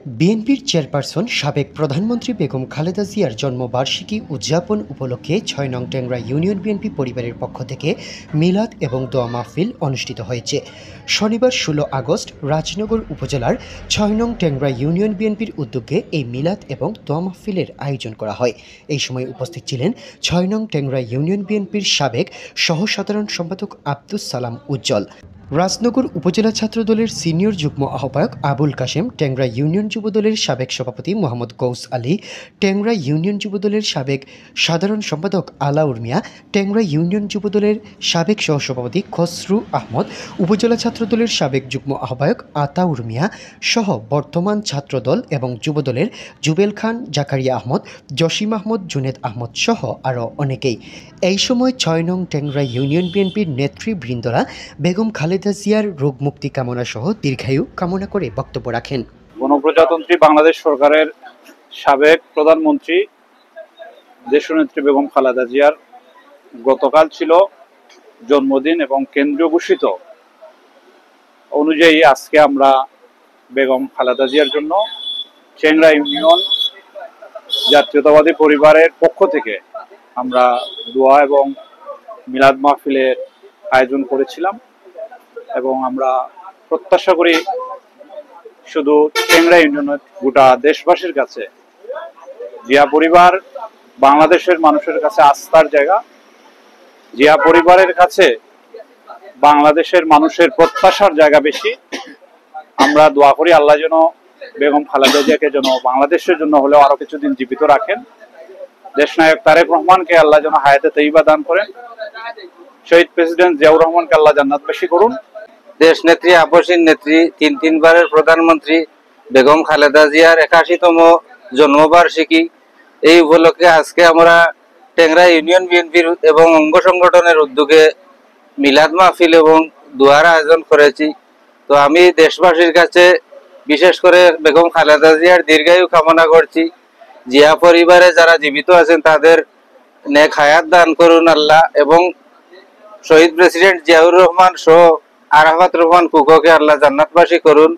বিএনপির চেয়ারপারসন সাবেক প্রধানমন্ত্রী বেগম খালেদা জিয়ার জন্মবার্ষিকী উদযাপন উপলক্ষে ৬ নং টেংরা ইউনিয়ন বিএনপি পরিবারের পক্ষ থেকে মিলাদ এবং দোয়া মাহফিল অনুষ্ঠিত হয়েছে। শনিবার ১৬ আগস্ট রাজনগর উপজেলার ৬ নং টেংরা ইউনিয়ন বিএনপির উদ্যোগে এই মিলাদ এবং দোয়া মাহফিলের আয়োজন করা হয়। এই সময় উপস্থিত ছিলেন ৬ নং টেংরা ইউনিয়ন বিএনপির সাবেক সহসাধারণ সম্পাদক আব্দুস সালাম উজ্জ্বল, রাজনগর উপজেলা ছাত্রদলের সিনিয়র যুগ্ম আহ্বায়ক আবুল কাশেম, টেংরা ইউনিয়ন যুবদলের সাবেক সভাপতি মোহাম্মদ গৌস আলী, টেংরা ইউনিয়ন যুবদলের সাবেক সাধারণ সম্পাদক আলাউর মিয়া, টেংরা ইউনিয়ন যুবদলের সাবেক সহসভাপতি খসরু আহমদ, উপজেলা ছাত্রদলের সাবেক যুগ্ম আহ্বায়ক আতাউর মিয়া সহ বর্তমান ছাত্রদল এবং যুবদলের জুবেল খান, জাকারিয়া আহমদ, জসিম আহমদ, জুনেদ আহমদ সহ আরও অনেকেই। এই সময় ৬ নং টেংরা ইউনিয়ন বিএনপির নেতৃবৃন্দরা বেগম খালেদা জিয়ার রোগ মুক্তি কামনা সহ দীর্ঘায়ু কামনা করে বক্তব্য রাখেন। গণপ্রজাতন্ত্রী বাংলাদেশ সরকারের সাবেক প্রধানমন্ত্রী দেশনেত্রী বেগম খালেদা জিয়ার গতকাল ছিল জন্মদিন এবং কেন্দ্রীয় ঘোষিত অনুযায়ী আজকে আমরা বেগম খালেদা জিয়ার জন্য টেংরা ইউনিয়ন জাতীয়তাবাদী পরিবারের পক্ষ থেকে আমরা দোয়া এবং মিলাদ মাহফিলের আয়োজন করেছিলাম এবং আমরা প্রত্যাশা করি শুধু টেংরা ইউনিয়নের গোটা দেশবাসীর কাছে জিয়া পরিবার বাংলাদেশের মানুষের কাছে আস্থার জায়গা। জিয়া পরিবারের কাছে বাংলাদেশের মানুষের প্রত্যাশার জায়গা বেশি। আমরা দোয়া করি আল্লাহ যেন বেগম খালেদা জিয়াকে যেন বাংলাদেশের জন্য হলেও আরো কিছুদিন জীবিত রাখেন। দেশনায়ক তারেক রহমানকে আল্লাহ যেন হায়াতে তৈবা দান করেন। শহীদ প্রেসিডেন্ট জিয়াউর রহমানকে আল্লাহ জান্নাতবাসী করুন। দেশ নেত্রী, আপসীন নেত্রী, তিনবারের প্রধানমন্ত্রী বেগম খালেদা জিয়ার ৮১তম জন্মবার্ষিকী, এই উপলক্ষে আজকে আমরা টেংরা ইউনিয়ন বিএনপির এবং অঙ্গ সংগঠনের উদ্যোগে মিলাদ মাহফিল এবং দোয়ার আয়োজন করেছি। তো আমি দেশবাসীর কাছে বিশেষ করে বেগম খালেদা জিয়ার দীর্ঘায়ু কামনা করছি। জিয়া পরিবারে যারা জীবিত আছেন তাদের নেক হায়াত দান করুন আল্লাহ, এবং শহীদ প্রেসিডেন্ট জিয়াউর রহমান সহ আরাফাত রহমান কুকোকে আল্লাহ জান্নাতবাসী করুন।